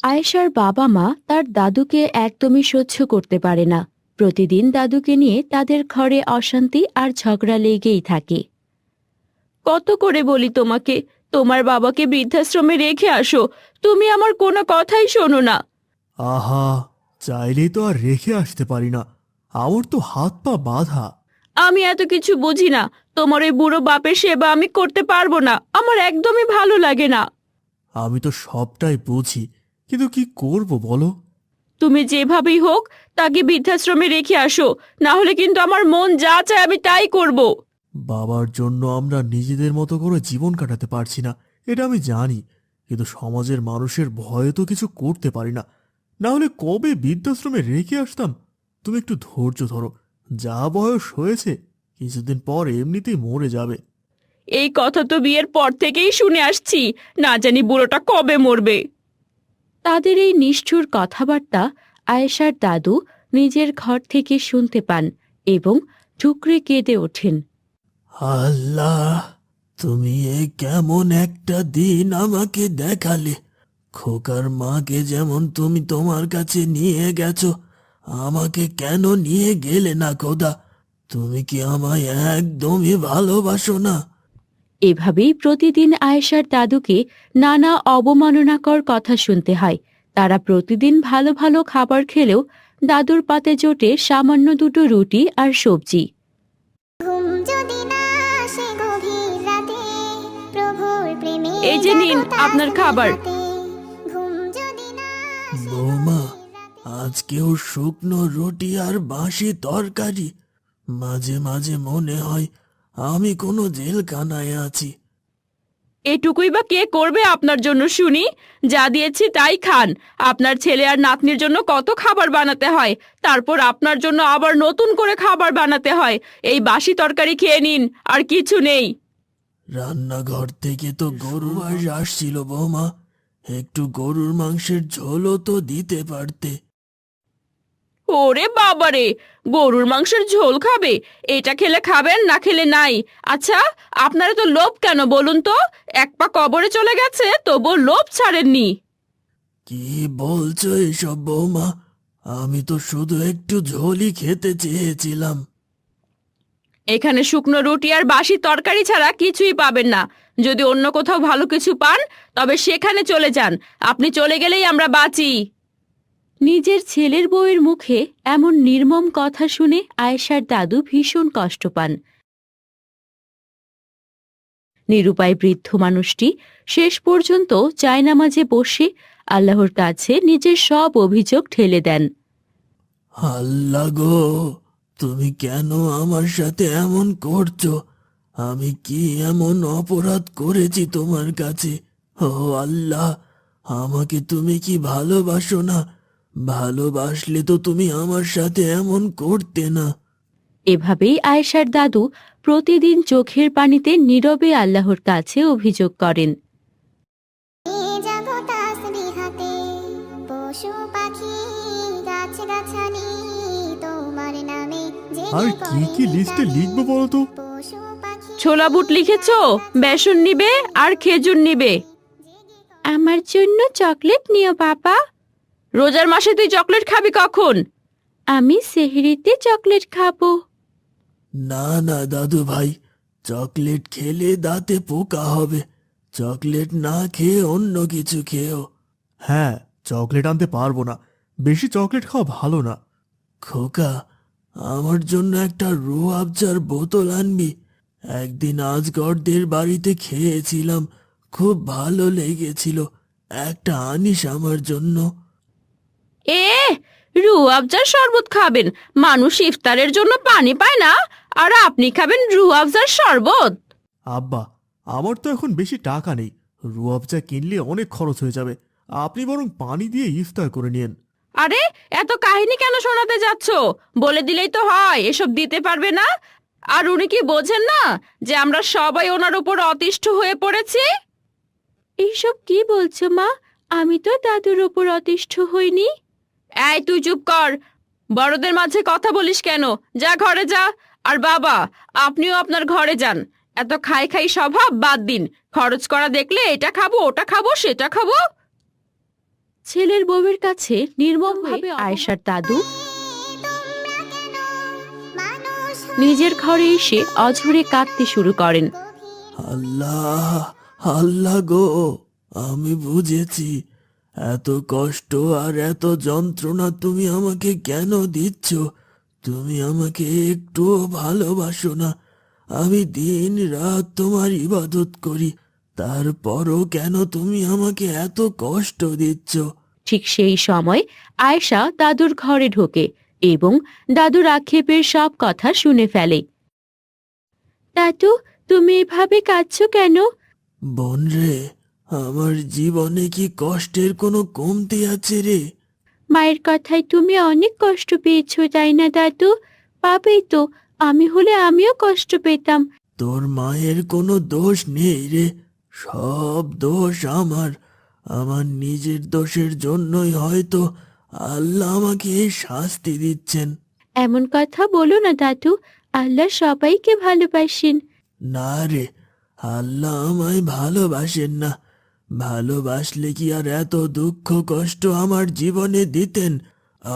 আয়েশার বাবা মা তার দাদুকে একদমই সহ্য করতে পারে না। প্রতিদিন দাদুকে নিয়ে তাদের ঘরে অশান্তি আর ঝগড়া লেগেই থাকে। কত করে বলি তোমাকে, তোমার বাবাকে বৃদ্ধাশ্রমে রেখে আসো, তুমি আমার কোনো কথাই শোনো না। আহা, চাইলেই তো আর রেখে আসতে পারি না। আমার তো হাত পা বাঁধা। আমি এত কিছু বুঝি না, তোমার ওই বুড়ো বাপের সেবা আমি করতে পারবো না, আমার একদমই ভালো লাগে না। আমি তো সবটাই বুঝি, কিন্তু কি করব বলো? তুমি যেভাবেই হোক তাকে বৃদ্ধাশ্রমে রেখে আসো, না হলে কিন্তু আমার মন যা চায় আমি তাই করব। বাবার জন্য আমরা নিজেদের মতো করে জীবন কাটাতে পারছি না, এটা আমি জানি। কিন্তু সমাজের মানুষের ভয়ে তো কিছু করতে পারি না। না হলে কবে বৃদ্ধাশ্রমে রেখে আসতাম। তুমি একটু ধৈর্য ধরো, যা বয়স হয়েছে কিছুদিন পর এমনিতেই মরে যাবে। এই কথা তো বিয়ের পর থেকেই শুনে আসছি, না জানি বুড়োটা কবে মরবে। তাদের এই নিষ্ঠুর কথাবার্তা আয়েশার দাদু নিজের ঘর থেকে শুনতে পান এবং ঠুকরে কেঁদে ওঠেন। আল্লাহ, তুমি এ কেমন একটা দিন আমাকে দেখালে। খোকার মাকে যেমন তুমি তোমার কাছে নিয়ে গেছো, আমাকে কেন নিয়ে গেলে না খোদা? তুমি কি আমায় একদমই ভালোবাসো না? এভাবেই প্রতিদিন আয়েশার দাদুকে নানা অবমাননাকর কথা শুনতে হয়। তারা প্রতিদিন ভালো ভালো খাবার খেলেও দাদুর পাতে জোটে সামান্য দুটো রুটি আর সবজি। এই যে নিন আপনার খাবার। বৌমা, আজকেও শুকনো রুটি আর বাঁশি তরকারি? মাঝে মাঝে মনে হয় আমি কোনো জেলখানায় আছি। এটুকুই বা কে করবে আপনার জন্য শুনি? যা দিয়েছি তাই খান। আপনার ছেলে আর নাতনির জন্য কত খাবার বানাতে হয়, তারপর আপনার জন্য আবার নতুন করে খাবার বানাতে হয়। এই বাসি তরকারি খেয়ে নিন, আর কিছু নেই। রান্নাঘর থেকে তো গরুর আওয়াজ আসছিল বৌমা, একটু গরুর মাংসের ঝোলও তো দিতে পারতে। ওরে বাবারে, গরুর মাংসের ঝোল খাবে? এটা খেলে খাবেন, না খেলে নাই। আচ্ছা, আপনারা তো লোভ কেন বলুন তো? এক পা কবরে চলে গেছে তবু লোভ ছাড়েননি। কি বলছো এসব বৌমা? আমি তো শুধু একটু ঝোলই খেতে চেয়েছিলাম। এখানে শুকনো রুটি আর বাসি তরকারি ছাড়া কিছুই পাবেন না। যদি অন্য কোথাও ভালো কিছু পান তবে সেখানে চলে যান, আপনি চলে গেলেই আমরা বাঁচি। নিজের ছেলের বউয়ের মুখে এমন নির্মম কথা শুনে আয়েশার দাদু ভীষণ কষ্ট পান। নিরুপায় বৃদ্ধ মানুষটি শেষ পর্যন্ত জায়নামাজে বসে আল্লাহর কাছে নিজের সব অভিযোগ ঠেলে দেন। আল্লাহ গো, তুমি কেন আমার সাথে এমন করছো? আমি কি এমন অপরাধ করেছি তোমার কাছে? ও আল্লাহ, আমাকে তুমি কি ভালোবাসো না? ভালোবাসলে তো তুমি আমার সাথে এমন করতে না। এভাবেই আয়েশার দাদু প্রতিদিন চোখের পানিতে নীরবে আল্লাহর কাছে অভিযোগ করেন। আর কি কি লিস্টে লিখবো বলো তো? ছোলা বুট লিখেছো? বেসন নিবে আর খেজুর নিবে। আমার জন্য চকলেট নিও বাবা। রোজার মাসে তুই চকলেট খাবি কখন? আমি সেহরিতে চকলেট খাবো। না না দাদু ভাই, চকলেট খেলে দাঁতে পোকা হবে। চকলেট না খেয়ে অন্য কিছু খেও। হ্যাঁ, চকলেট আনতে পারবো না, বেশি চকলেট খাওয়া ভালো না। খোকা, আমার জন্য একটা রুহ আফজার বোতল আনবি? একদিন আজগরদের বাড়িতে খেয়েছিলাম, খুব ভালো লেগেছিল। একটা আনিস আমার জন্য? এ, রুহ আফজার শরবত খাবেন? মানুষ ইফতারের জন্য পানি পায় না, আর আপনি খাবেন রুহ আফজার শরবত? আব্বা, আমার তো এখন বেশি টাকা নেই, রুয়াবজা কিনলে অনেক খরচ হয়ে যাবে। আপনি বরং পানি দিয়ে ইফতার করে নিন। আরে, এত কাহিনী কেন শোনাতে যাচ্ছ? বলে দিলেই তো হয় এসব দিতে পারবে না। আর উনি কি বোঝেন না যে আমরা সবাই ওনার উপর অতিষ্ঠ হয়ে পড়েছি? এইসব কি বলছো মা? আমি তো দাদুর উপর অতিষ্ঠ হইনি। এই তুই চুপ কর, বড়দের মাঝে কথা বলিস কেন? যা ঘরে যা। আর বাবা, আপনিও আপনার ঘরে যান। এত খাই খাই স্বভাব বাদ দিন। খরচ করা দেখলে এটা খাবো, ওটা খাবো, সেটা খাবো। ছেলের বউয়ের কাছে নির্মমভাবে আয়েশার দাদু নিজের ঘরে এসে অঝরে কাঁদতে শুরু করেন। আল্লাহ, আল্লাহ গো, আমি বুঝেছি এত কষ্ট আর এত যন্ত্রণা তুমি আমাকে কেন দিচ্ছ। তুমি আমাকে একটুও ভালোবাসো না। আমি দিন রাত তোমার ইবাদত করি, তারপরও কেন তুমি আমাকে এত কষ্ট দিচ্ছ? ঠিক সেই সময় আয়েশা দাদুর ঘরে ঢোকে এবং দাদুর আক্ষেপের সব কথা শুনে ফেলে। দাদু, তুমি এভাবে কাঁদছো কেন? বোন রে, আমার জীবনে কি কষ্টের কোনো কমতি আছে রে? মায়ের কথায় তুমি অনেক কষ্ট পেয়েছো, তাই না দাদু? পাবেই তো, আমি হলে আমিও কষ্ট পেতাম। তোর মায়ের কোনো দোষ নেই রে, সব দোষ আমার। আমার নিজের দোষের জন্যই হয়তো আল্লাহ আমাকে এই শাস্তি দিচ্ছেন। এমন কথা বলো না দাদু, আল্লাহ সবাইকে ভালোবাসেন। না রে, আল্লাহ আমায় ভালোবাসেন না। ভালোবাসলে কি আর এত দুঃখ কষ্ট আমার জীবনে দিতেন?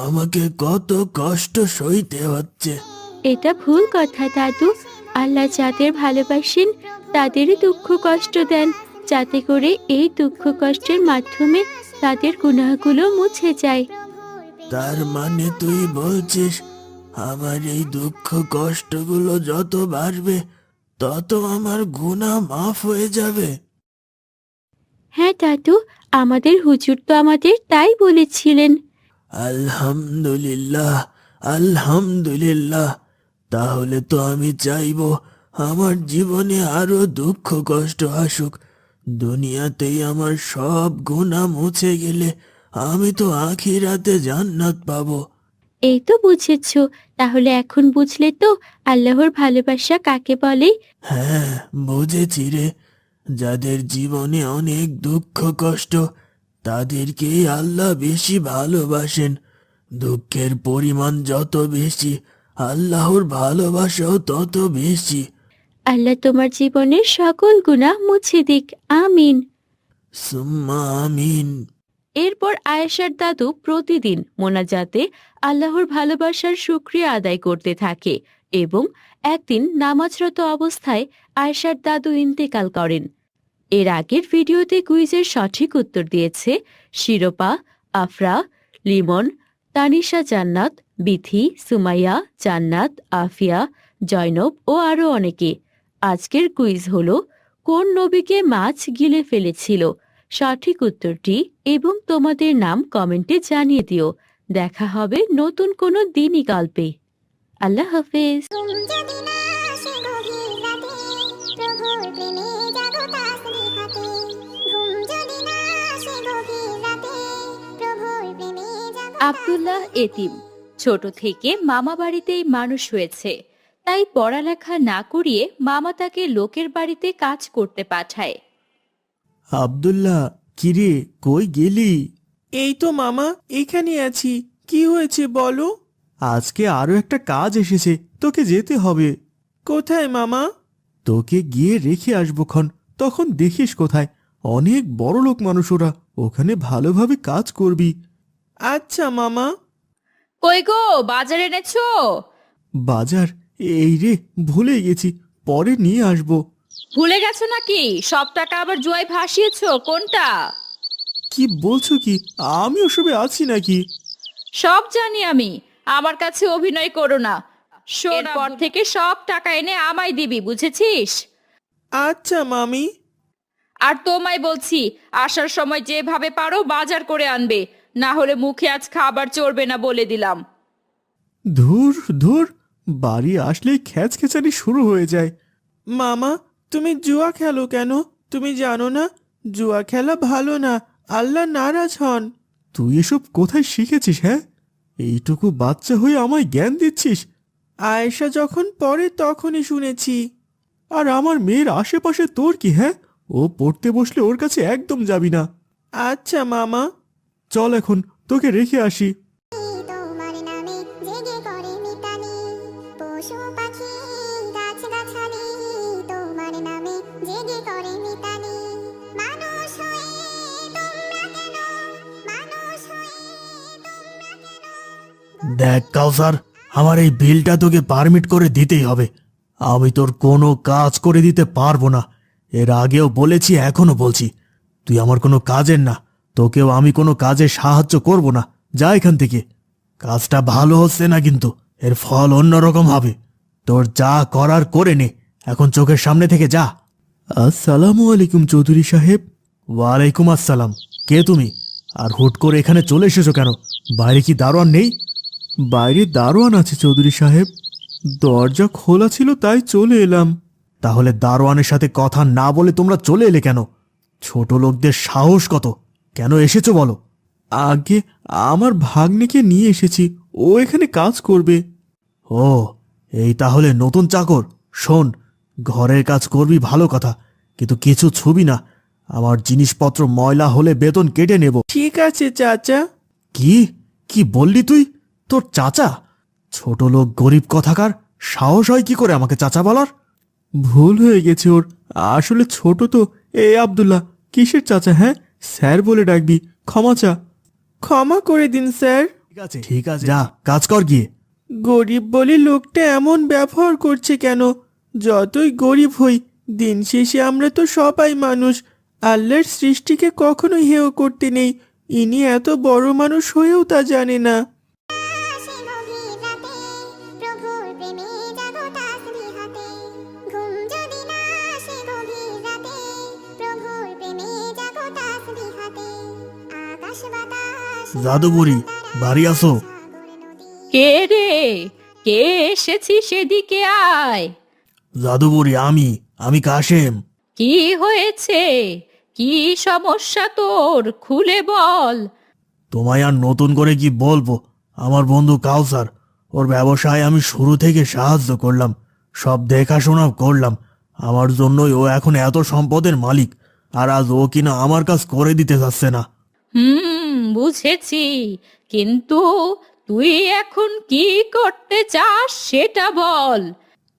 আমাকে কত কষ্ট সইতে হচ্ছে। এটা ভুল কথা দাদু, আল্লাহ যাদের ভালোবাসেন তাদেরই দুঃখ কষ্ট দেন, যাতে করে এই দুঃখ কষ্টের মাধ্যমে তাদের গুনাহগুলো মুছে যায়। তার মানে তুই বলছিস আমার এই দুঃখ কষ্টগুলো যত বাড়বে তত আমার গুনাহ মাফ হয়ে যাবে? হ্যাঁ দাদু, আমাদের হুজুর তো আমাদের তাই বলেছিলেন। আলহামদুলিল্লাহ, আলহামদুলিল্লাহ। তাহলে তো আমি চাইবো আমার জীবনে আরো দুঃখ কষ্ট আসুক। দুনিয়াতেই আমার সব গুনাহ মুছে গেলে আমি তো আখিরাতে জান্নাত পাবো। এই তো বুঝেছো, তাহলে এখন বুঝলে তো আল্লাহর ভালোবাসা কাকে বলে। হ্যাঁ, বুঝেছি রে। যাদের জীবনে অনেক দুঃখ কষ্ট তাদেরকেই আল্লাহ বেশি ভালোবাসেন। দুঃখের পরিমাণ যত বেশি আল্লাহর ভালোবাসাও তত বেশি। আল্লাহ তোমার জীবনের সকল গুনাহ মুছে দিক, আমিন। সুম্মা আমিন। এরপর আয়েশার দাদু প্রতিদিন মোনাজাতে আল্লাহর ভালোবাসার শুকরিয়া আদায় করতে থাকে এবং একদিন নামাজরত অবস্থায় আয়েশার দাদু ইন্তেকাল করেন। এর আগের ভিডিওতে কুইজের সঠিক উত্তর দিয়েছে শিরোপা, আফরা, লিমন, তানিশা জান্নাত, বিথি, সুমাইয়া, জান্নাত, আফিয়া, জয়নব ও আরও অনেকে। আজকের কুইজ হল, কোন নবীকে মাছ গিলে ফেলেছিল? সঠিক উত্তরটি এবং তোমাদের নাম কমেন্টে জানিয়ে দিও। দেখা হবে নতুন কোনো দিনই গল্পে। আল্লাহ হাফেজ। আব্দুল্লাহ এতিম, ছোট থেকে মামা বাড়িতেই মানুষ হয়েছে, তাই পড়ালেখা না করিয়ে মামা তাকে লোকের বাড়িতে কাজ করতে পাঠায়। আব্দুল্লাহ, কিরে, কই গেলি? এই তো মামা, এখানে আছি। কি হয়েছে বলো? আজকে আরো একটা কাজ এসেছে, তোকে যেতে হবে। কোথায় মামা? তোকে গিয়ে রেখে আসবো ক্ষণ, তখন দেখিস কোথায়। অনেক বড় লোক মানুষ ওরা, ওখানে ভালোভাবে কাজ করবি। আচ্ছা মামা। কই গো, বাজার এনেছো? বাজার? এই রে, ভুলে গেছি, পরে নিয়ে আসবো। ভুলে গেছো নাকি? সব টাকা আবার জুয়ায় ভাসিয়েছো কোনটা? কি বলছো কি? আমি ওসবে আছি নাকি? সব জানি আমি, আমার কাছে অভিনয় করো না। এরপর থেকে সব টাকা এনে আমায় দিবি, বুঝেছিস? আচ্ছা মামি। আর তোমায় বলছি, আসার সময় যেভাবে পারো বাজার করে আনবে, না হলে মুখে আজ খাবার চড়বে না বলে দিলাম। ধুর ধুর, বাড়ি আসলেই খ্যাচখ্যাচানি শুরু হয়ে যায়। মামা, তুমি জুয়া খেলো কেন? তুমি জানো না জুয়া খেলা ভালো না, আল্লাহ নারাজ হন। তুই এসব কোথায় শিখেছিস? হ্যাঁ, এইটুকু বাচ্চা হয়ে আমায় জ্ঞান দিচ্ছিস? আয়েশা যখন পড়ে তখনই শুনেছি। আর আমার মেয়ের আশেপাশে তোর কি? হ্যাঁ, ও পড়তে বসলে ওর কাছে একদম যাবি না। আচ্ছা মামা। চল এখন, তোকে রেখে আসি। তোমার নামে জেগে করে মিতালি, পশু পাখি গাছ গাছালি, তোমার নামে জেগে করে মিতালি। মানুষ হয়ে তোমরা কেন, মানুষ দেখ কাউসার, আমার এই বিলটা তোকে পারমিট করে দিতেই হবে। আমি তোর কোনো কাজ করে দিতে পারবো না। এর আগেও বলেছি, এখনো বলছি, তুই আমার কোনো কাজের না। তোকেও আমি কোনো কাজে সাহায্য করব না। যা এখান থেকে। কাজটা ভালো হচ্ছে না, কিন্তু এর ফল অন্যরকম হবে। তোর যা করার করে নে, এখন চোখের সামনে থেকে যা। আসসালামু আলাইকুম চৌধুরী সাহেব। ওয়ালাইকুম আসসালাম। কে তুমি? আর হুট করে এখানে চলে এসেছো কেন? বাইরে কি দারোয়ান নেই? বাইরে দারোয়ান আছে চৌধুরী সাহেব, দরজা খোলা ছিল তাই চলে এলাম। তাহলে দারোয়ানের সাথে কথা না বলে তোমরা চলে এলে কেন? ছোট লোকদের সাহস কত! কেন এসেছো বলো? আগে আমার ভাগ্নেকে নিয়ে এসেছি, ও এখানে কাজ করবে। ও, এই তাহলে নতুন চাকর? শোন, ঘরের কাজ করবি ভালো কথা, কিন্তু কিছু ছুবি না। আমার জিনিসপত্র ময়লা হলে বেতন কেটে নেব। ঠিক আছে চাচা। কি কি বললি তুই? তোর চাচা? ছোট লোক, গরিব কথাকার, সাহস হয় কি করে আমাকে চাচা বলার? ভুল হয়ে গেছে ওর, আসলে ছোট তো। এ আব্দুল্লাহ, কিসের চাচা? হ্যাঁ, স্যার বলে ডাকবি। ক্ষমা চা। ক্ষমা করে দিন স্যার। ঠিক আছে ঠিক আছে, যা কাজ কর গিয়ে। গরিব বলে লোকটা এমন ব্যবহার করছে কেন? যতই গরিব হই, দিন শেষে আমরা তো সবাই মানুষ। আল্লাহর সৃষ্টিকে কখনো হেয় করতে নেই। ইনি এত বড় মানুষ হয়েও তা জানে না। আসে গভীর রাতে, প্রভুর প্রেমে জাগো তাসবিহাতে। ঘুম যদি না আসে গভীর রাতে, প্রভুর প্রেমে জাগো তাসবিহাতে। আকাশ বাতাস জাদুবুড়ি, বাড়ি আসো। সাগর নদী কে রে? কে এসেছি সেদিকে আয়। জাদুবুড়ি, আমি কাশেম। কি হয়েছে? কি সমস্যা তোর? খুলে বল। তোমায় আর নতুন করে কি বলবো? আমার বন্ধু কাউসার, ওর ব্যবসায় আমি শুরু থেকে সাহায্য করলাম, সব দেখাশোনা করলাম। আমার জন্যই ও এখন এত সম্পদের মালিক, আর আজ ও কিনা আমার কাজ করে দিতে চাচ্ছে না। বুঝেছি, কিন্তু তুই এখন কি করতে চাস সেটা বল।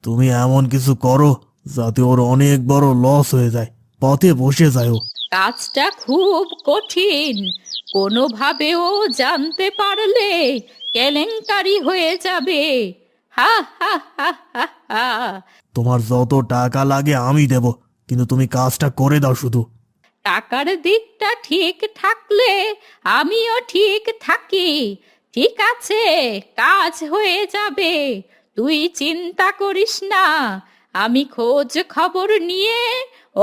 তুমি এমন কিছু করো যাতে ওর অনেক বড় লস হয়ে যায়, পথে বসে যায় ও। কাজটা খুব কঠিন, কোনোভাবেও জানতে পারলে কেলেঙ্কারি হয়ে যাবে। হা হা হা হা হা। তোমার যত টাকা লাগে আমি দেব, কিন্তু তুমি কাজটা করে দাও শুধু। টাকার দিকটা ঠিক থাকলে আমিও ঠিক থাকি। ঠিক আছে, কাজ হয়ে যাবে, তুই চিন্তা করিস না। আমি খোঁজ খবর নিয়ে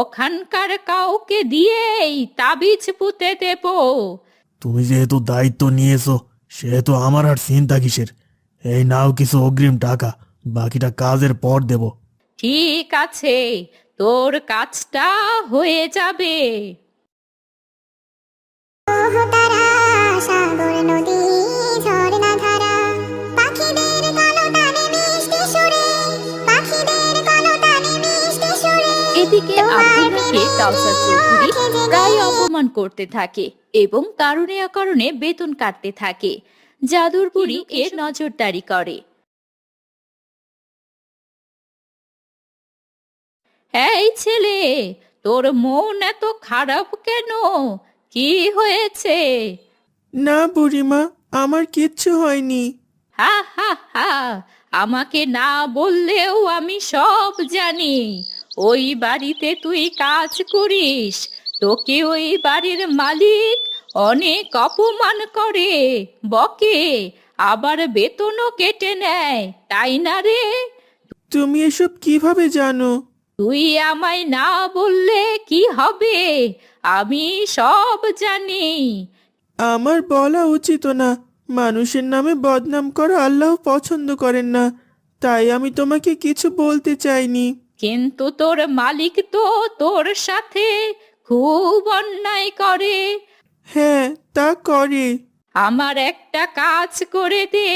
ওখানকার কাউকে দিয়েই তাবিজ পুঁতে দেব। তুমি যেহেতু দায়িত্ব নিয়েছো, সেহেতু আমার আর চিন্তা কিসের। এই নাও কিছু অগ্রিম টাকা, বাকিটা কাজের পর দেব। ঠিক আছে, তোর কাজটা হয়ে যাবে। ওহ তারা, সাগর নদী ঝর্ণা ধারা, পাখিদের কলতানে মিষ্টি সুরে, পাখিদের কলতানে মিষ্টি সুরে। এদিকে আব্দুল্লাহকে কাউসার চৌধুরী প্রায় অপমান করতে থাকে এবং কারণে অকারণে বেতন কাটতে থাকে। জাদুর বুড়ি এর নজরদারি করে। এই ছেলে, তোর মন এত খারাপ কেন? কি হয়েছে? না বুড়িমা, আমার কিচ্ছু হয়নি। হা হা হা, আমাকে না বললেও আমি সব জানি। ওই বাড়িতে তুই কাজ করিস, তোকে ওই বাড়ির মালিক অনেক অপমান করে, বকে, আবার বেতনও কেটে নেয়, তাই না রে? তুমি এসব কিভাবে জানো? তুই আমায় না বললে কি হবে? আমি সব জানি। আমার বলা উচিত না। মানুষের নামে বদনাম করা আল্লাহ পছন্দ করেন না, তাই আমি তোমাকে কিছু বলতে চাইনি। কিন্তু তোর মালিক তো তোর সাথে খুব অন্যায় করে। হ্যাঁ, তা করে। আমার একটা কাজ করে দে,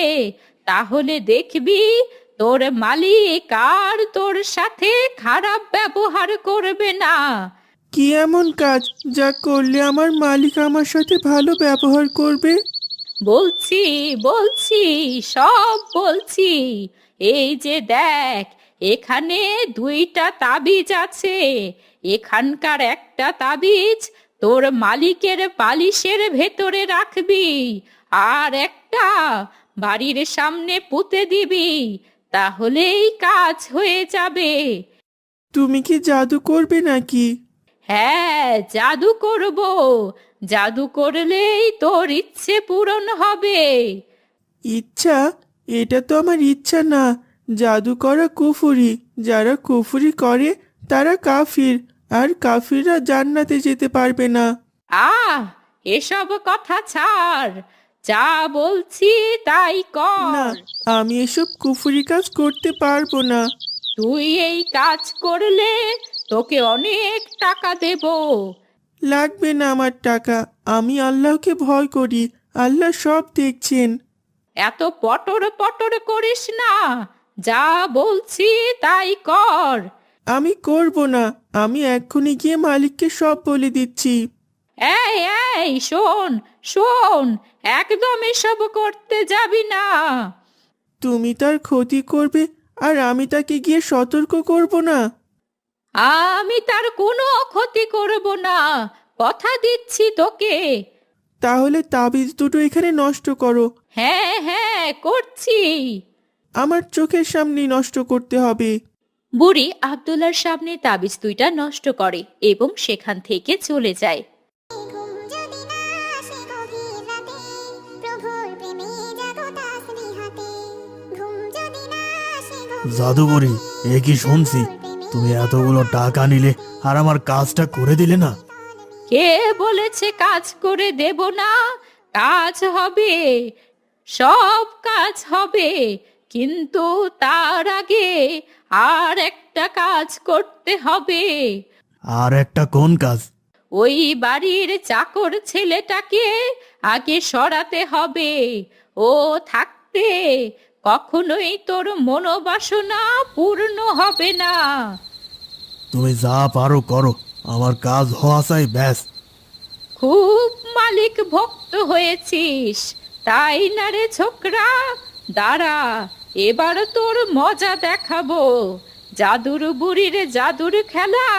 তাহলে দেখবি তোর মালিক আর তোর সাথে খারাপ ব্যবহার করবে না। কি এমন কাজ যা করলে আমার মালিক আমার সাথে ভালো ব্যবহার করবে? বলছি বলছি, সব বলছি। এই যে দেখ, এখানে দুইটা তাবিজ আছে। এখানকার একটা তাবিজ তোর মালিকের বালিশের ভেতরে রাখবি, আর একটা বাড়ির সামনে পুঁতে দিবি, তাহলেই কাজ হয়ে যাবে। তুমি কি জাদু করবে নাকি? হ্যাঁ, জাদু করব। জাদু করলেই তোর ইচ্ছে পূরণ হবে। ইচ্ছা? এটা তো আমার ইচ্ছা না। জাদু করা কুফুরি। যারা কুফুরি করে তারা কাফির, আর কাফিররা জান্নাতে যেতে পারবে না। আহ, এসব কথা ছাড়, যা বলছি তাই না, কর। আমি এসব কুফুরি কাজ করতে পারবো না। তুই এই কাজ করলে তোকে অনেক টাকা দেব। লাগবে না আমার টাকা। আমি আল্লাহকে ভয় করি। আল্লাহ সব দেখছেন। এত পটর পটর করিস না, যা বলছি তাই কর। আমি করব না। আমি এক্ষুনি গিয়ে মালিককে সব বলে দিচ্ছি। এই এই শোন শোন, একদম এসব করতে যাবি না। তুমি তার ক্ষতি করবে আর আমি তাকে গিয়ে সতর্ক করব না? আমি তার কোনো ক্ষতি করব না, কথা দিচ্ছি তোকে। তাহলে তাবিজ দুটো এখানে নষ্ট করো। হ্যাঁ হ্যাঁ, করছি। আমার চোখের সামনেই নষ্ট করতে হবে। বুড়ি আব্দুল্লার সামনে তাবিজ দুইটা নষ্ট করে এবং সেখান থেকে চলে যায়। ঘুম যদি না আসে গভীর রাতে, প্রভুর প্রেমে জাগো তাসবিহাতে। ঘুম যদি না আসে গভীর জাদুকরি, এ কি শুনছি? তুমি এতগুলো টাকা নিলে আর আমার কাজটা করে দিলে না। কে বলেছে কাজ করে দেব না? কাজ হবে, সব কাজ হবে, কিন্তু তার আগে আর একটা কাজ করতে হবে। আর একটা কোন কাজ? ওই বাড়ির চাকর ছেলেটাকে আগে সরাতে হবে। ও থাকতে কখনোই তোর মনোবাসনা পূর্ণ হবে না। তুমি যা পারো করো, আমার কাজ হওয়া চাই ব্যাস। খুব মালিক ভক্ত হয়েছিস, তাই না রে ছোকরা? দাঁড়া, এবার তোর মজা দেখাবো। জাদুর বুড়ির জাদুর খেলা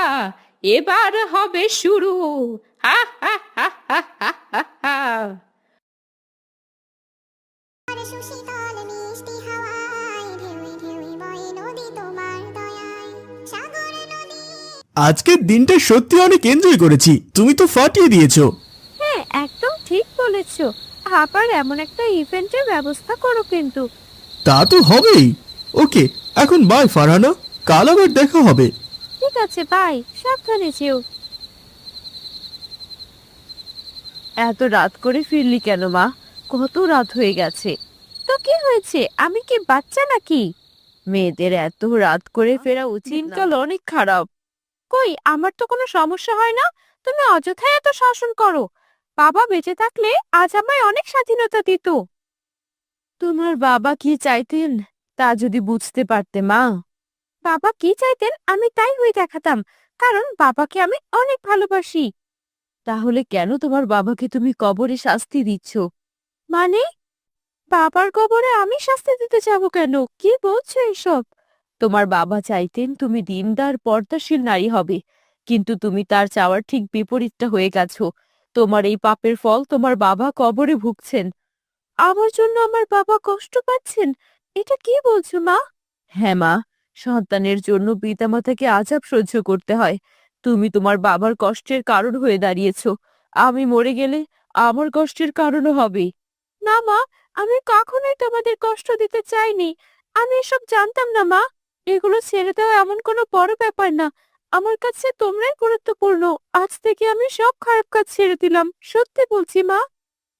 এবার হবে শুরু। হা হা হা হা হা হা হা। সুশীতল মিষ্টি হাওয়ায়, ঢেউয়ে ঢেউয়ে বয় নদী তোমার দয়ায়। সাগর নদী আজকের দিনটা সত্যি অনেক এনজয় করেছি। তুমি তো ফাটিয়ে দিয়েছো। হ্যাঁ, একদম ঠিক বলেছো। আবার এমন একটা ইভেন্টের ব্যবস্থা করো কিন্তু। তা তো হবেই। ওকে, এখন বাই ফারহানা, কাল আবার দেখা হবে। ঠিক আছে, বাই, সাবধানে যেও। এত রাত করে ফিরলি কেন মা? কত রাত হয়ে গেছে। তো কি হয়েছে? আমি কি বাচ্চা নাকি? মেয়েদের এত রাত করে ফেরা উচিত না। দিনকাল অনেক খারাপ। কই, আমার তো কোনো সমস্যা হয় না। তুমি অযথাই এত শাসন করো। বাবা বেঁচে থাকলে আজ আমায় অনেক স্বাধীনতা দিত। তোমার বাবা কি চাইতেন তা যদি বুঝতে পারতে মা। বাবা কি চাইতেন আমি তাই হয়ে দেখাতাম, কারণ বাবাকে আমি অনেক ভালোবাসি। তাহলে কেন তোমার বাবাকে তুমি কবরে শাস্তি দিচ্ছ? মানে, বাবার কবরে আমি শাস্তি দিতে যাব কেন? কি বলছো এসব? তোমার বাবা চাইতেন তুমি দিনদার পর্দাশীল নারী হবে, কিন্তু তুমি তার চাওয়ার ঠিক বিপরীতটা হয়ে গেছো। তোমার এই পাপের ফল তোমার বাবা কবরে ভুগছেন। আমার জন্য আমার বাবা কষ্ট পাচ্ছেন? এটা কি বলছো মা? হ্যাঁ মা, সন্তানের জন্য পিতামাতাকে আযাব সহ্য করতে হয়। তুমি তোমার বাবার কষ্টের কারণ হয়ে দাঁড়িয়েছো। আমি মরে গেলে আমার কষ্টের কারণও হবে। না মা, আমি কখনোই তোমাদের কষ্ট দিতে চাইনি। আমি এসব জানতাম না মা। এগুলো ছেড়ে দেওয়া এমন কোনো বড় ব্যাপার না। আমার কাছে তোমরাই গুরুত্বপূর্ণ। আজ থেকে আমি সব খারাপ কাজ ছেড়ে দিলাম, সত্যি বলছি মা।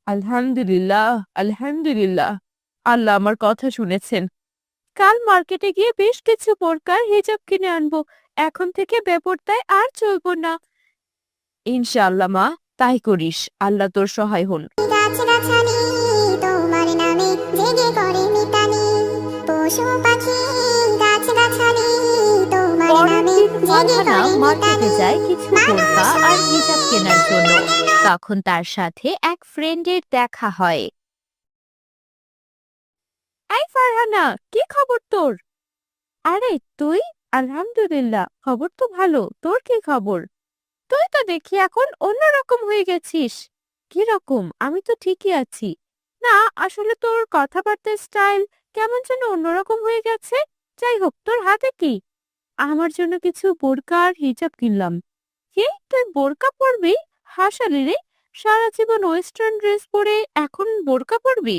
আলহামদুলিল্লাহ, আলহামদুলিল্লাহ। আল্লাহ আমার কথা শুনেছেন। কাল মার্কেটে গিয়ে বেশ কিছু বোরকার হিজাব কিনে আনবো। এখন থেকে বেপরদায় আর চলবো না। ইনশাআল্লাহ মা, তাই করিস। আল্লাহ তোর সহায় হন। গাছগাছালি তোমার নামে জেগে করে মিতালি। পশু পাখি গাছগাছালি তোমার পরের নামে দিন জেগে ফারহানা করে মার্কেটে মিতালি। যায় কিছু বোরকা আর হিজাব কেনার জন্য। তখন তার সাথে এক ফ্রেন্ডের দেখা হয়। এই ফারহানা, কি খবর তোর? আরে তুই? আলহামদুলিল্লাহ, খবর তো ভালো। তোর কি খবর? তুই তো দেখি এখন অন্যরকম হয়ে গেছিস। কি রকম? আমি তো ঠিকই আছি। না না, আসলে তোর কথাবার্তার স্টাইল কেমন যেন অন্যরকম হয়ে গেছে। যাই হোক, তোর হাতে কি? আমার জন্য কিছু বোরকা আর হিজাব কিনলাম। কি, তুই বোরকা পরবি? হাসালি রে, সারা জীবন ওয়েস্টার্ন ড্রেস পরে এখন বোরকা পরবি?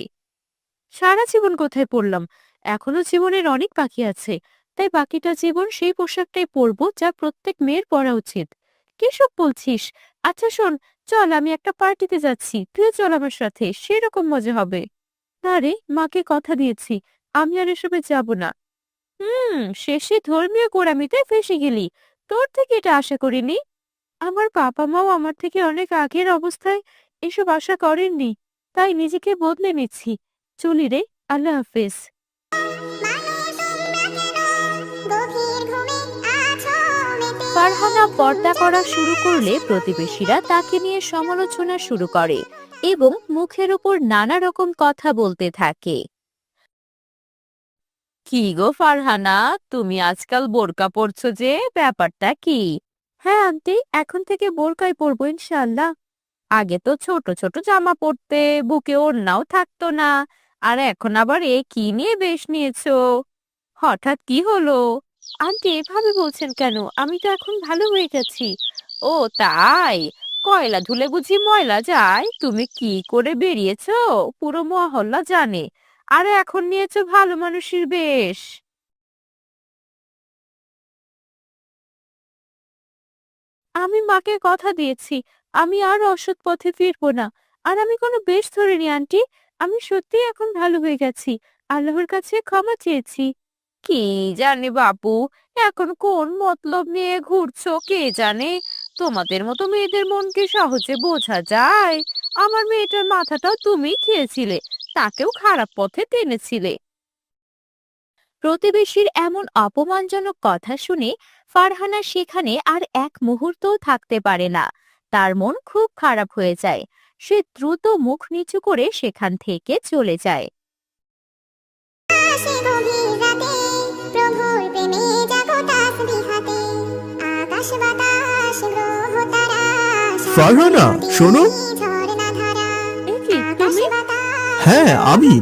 সারা জীবন কোথায় পরলাম, এখনো জীবনের অনেক বাকি আছে। তাই বাকিটা জীবন সেই পোশাকটাই পরবো যা প্রত্যেক মেয়ের পরা উচিত। কিসব বলছিস? আচ্ছা শোন, চল আমি একটা পার্টিতে যাচ্ছি, তুই চল আমার সাথে, সেরকম মজা হবে। না রে, মাকে কথা দিয়েছি, আমি আর এসবে যাব না। শেষে ধর্মীয় গোঁড়ামিতে ফেঁসে গেলি। তোর থেকে এটা আশা করিনি। আমার বাবা মাও আমার থেকে অনেক আগের অবস্থায় এসব আশা করেননি, তাই নিজেকে বদলে নিচ্ছি। চলি রে, আল্লাহ হাফেজ। গভীর ঘুমে আছো মেতে ফারহানা পর্দা করা শুরু করলে প্রতিবেশীরা তাকে নিয়ে সমালোচনা শুরু করে এবং মুখের উপর নানা রকম কথা বলতে থাকে। কি গো ফারহানা, তুমি আজকাল বোরকা পরছো যে, ব্যাপারটা কি? হ্যাঁ আন্টি, এখন থেকে বোরকাই পরবো ইনশাআল্লাহ। আগে তো ছোট ছোট জামা পরতে, বুকে ওড়নাও থাকতো না, আর এখন আবার এ কি নিয়ে বেশ নিয়েছো? হঠাৎ কি হলো? আন্টি এভাবে বলছেন কেন? আমি তো এখন ভালো হয়ে গেছি। ও তাই? কয়লা ধুলে বুঝি ময়লা যায়? তুমি কি করে বেরিয়েছো পুরো মহল্লা জানে, আর এখন নিয়েছো ভালো মানুষের বেশ। আমি মাকে কথা দিয়েছি, আমি আর অসৎ পথে ফিরবো না। আর আমি কোনো বেশ ধরিনি আন্টি, আমি সত্যিই এখন ভালো হয়ে গেছি। আল্লাহর কাছে ক্ষমা চেয়েছি। কি জানি বাপু, এখন কোন মতলব নিয়ে ঘুরছো কে জানে। তোমাদের মতো মেয়েদের মন কি সহজে বোঝা যায়? আমার মেয়েটার মাথাটাও তুমি খেয়েছিলে, তাকেও খারাপ পথে টেনেছিলে। প্রতিবেশীর এমন অপমানজনক কথা শুনে ফারহানা সেখানে আর এক মুহূর্তও থাকতে পারে না। তার মন খুব খারাপ হয়ে যায়। সে দ্রুত মুখ নিচু করে সেখান থেকে চলে যায়। আসে গভীর রাতে প্রভুর প্রেমে জাগো তাসবিহাতে আকাশ বাতাস গ্রহ তারা ফারহানা, শোনো। ঝরনা ধারা এ কি তুমি? হ্যাঁ আমি।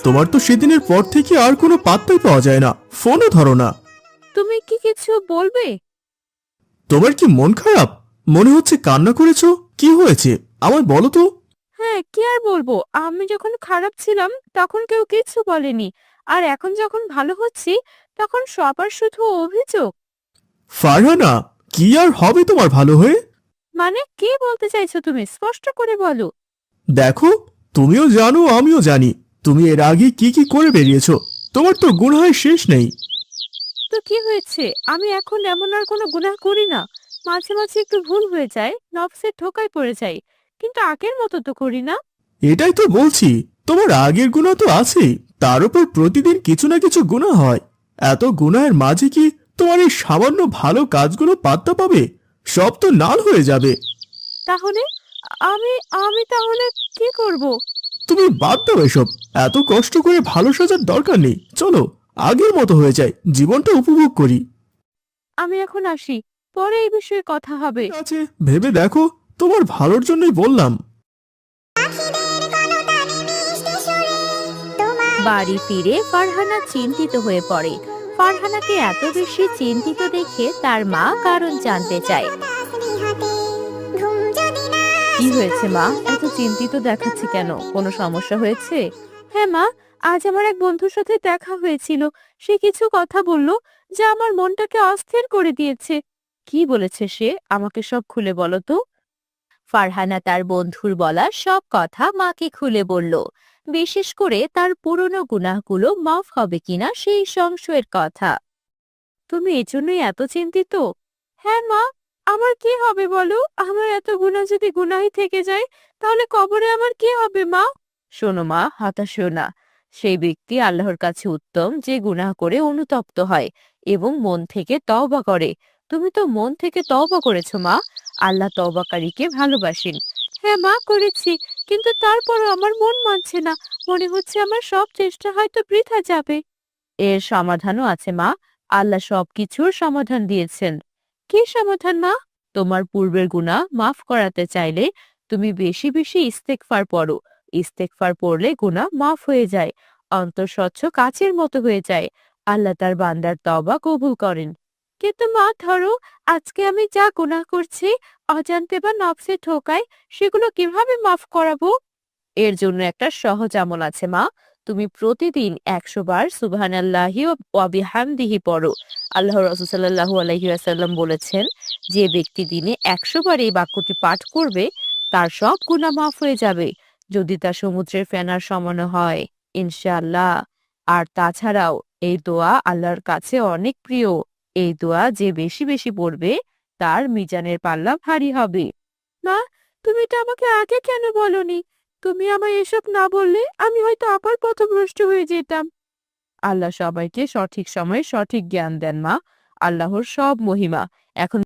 তোমার তো সেদিনের পর থেকে আর কোনো পাত্তাই পাওয়া যায় না, ফোনও ধরো না। তুমি কি কিছু বলবে? তোমার কি মন খারাপ? মনে হচ্ছে কান্না করেছো, কি হয়েছে আমায় বলো তো। হ্যাঁ, কি আর বলবো, আমি যখন খারাপ ছিলাম তখন কেউ কিছু বলেনি, আর এখন যখন ভালো হচ্ছি তখন সবার শুধু অভিযোগ। ফারহানা, কি আর হবে তোমার ভালো হয়ে? মানে কি বলতে চাইছো তুমি, স্পষ্ট করে বলো। দেখো, তুমিও জানো আমিও জানি তুমি এর আগে কি কি করে বেরিয়েছো। তোমার তো গুনাহের শেষ নেই। তো কি হয়েছে? আমি এখন এমন আর কোনো গুনাহ করি না। মাঝে মাঝে একটু ভুল হয়ে যায়, নফসের ধোকায় পড়ে যাই, কিন্তু আগের মতো তো করি না। এটাই তো বলছি, তোমার আগের গুনাহ তো আছেই, তার উপর প্রতিদিন কিছু না কিছু গুনাহ হয়। এত গুনাহের মাঝে কি তোমার এই সামান্য ভালো কাজগুলো পাত্তা পাবে? সব তো নাল হয়ে যাবে। তাহলে আমি আমি তাহলে কি করব? তুমি বাদ দাও এসব, এত কষ্ট করে ভালো সাজার দরকার নেই। চলো আগের মতো হয়ে যায়, জীবনটা উপভোগ করি। আমি এখন আসি, পরে এই বিষয়ে কথা হবে। ঠিক আছে, ভেবে দেখো, তোমার ভালোর জন্যই বললাম। বাড়ি ফিরে ফারহানা চিন্তিত হয়ে পড়ে। ফারহানাকে এত বেশি চিন্তিত দেখে তার মা কারণ জানতে চায়। তাসবিহাতে ঘুম যদি না কি হয়েছে মা, এত চিন্তিত দেখাচ্ছে কেন? কোনো সমস্যা হয়েছে? হ্যাঁ মা, আজ আমার এক বন্ধুর সাথে দেখা হয়েছিল। সে কিছু কথা বলল যা আমার মনটাকে অস্থির করে দিয়েছে। কি বলেছে সে? আমাকে সব খুলে বলো তো। ফারহানা তার বন্ধুর বলা সব কথা মাকে খুলে বলল, বিশেষ করে তার পুরনো গুনাহগুলো মাফ হবে কিনা সেই সংশয়ের কথা। তুমি এজন্যই এত চিন্তিত? হ্যাঁ মা, আমার কি হবে বলো? আমার এত গুনাহ যদি গুনাহই থেকে যায়, তাহলে কবরে আমার কি হবে মা? শোনো মা, হতাশ হও না। সেই ব্যক্তি আল্লাহর কাছে উত্তম যে গুনাহ করে অনুতপ্ত হয় এবং মন থেকে তওবা করে। তুমি তো মন থেকে তওবা করেছো মা। আল্লাহ তওবাকারীকে ভালোবাসেন। হ্যাঁ মা, করেছি, কিন্তু তারপরও আমার মন মানছে না। মনে হচ্ছে আমার সব চেষ্টা হয়তো বৃথা যাবে। এর সমাধানও আছে মা। আল্লাহ সবকিছুর সমাধান দিয়েছেন। কি সমাধান মা? তোমার পূর্বের গুনাহ মাফ করাতে চাইলে তুমি বেশি বেশি ইস্তেগফার পড়ো। ইস্তেগফার পড়লে গুনাহ মাফ হয়ে যায়, অন্তর স্বচ্ছ কাচের মতো হয়ে যায়। আল্লাহ তার বান্দার তওবা কবুল করেন। কিন্তু মা, ধরো আজকে আমি যা গুনাহ করছি, অজান্তে বা নফসে ঠোকাই, সেগুলো কিভাবে মাফ করাবো? এর জন্য একটা সহজ আমল আছে মা। তুমি প্রতিদিন 100 বার সুবহানাল্লাহি ওয়া বিহামদিহি পড়ো। আল্লাহ রাসূল সাল্লাল্লাহু আলাইহি ওয়াসাল্লাম বলেছেন, যে ব্যক্তি দিনে 100 বার এই বাক্যটি পাঠ করবে, তার সব গুনাহ মাফ হয়ে যাবে, যদি তা সমুদ্রের ফেনার সমান হয়, ইনশাআল্লাহ। আর তাছাড়াও এই দোয়া আল্লাহর কাছে অনেক প্রিয়। এই দোয়া যে বেশি বেশি পড়বে, তার মিজানের পাল্লা ভারী হবে। মা, তুমি এটা আমাকে আগে কেন বলনি? তুমি আমায় এসব না বললে আমি হয়তো আবার পথভ্রষ্ট হয়ে যেতাম। আল্লাহ সবাইকে সঠিক সময়ে সঠিক জ্ঞান দেন মা। আল্লাহর সব মহিমা। এখন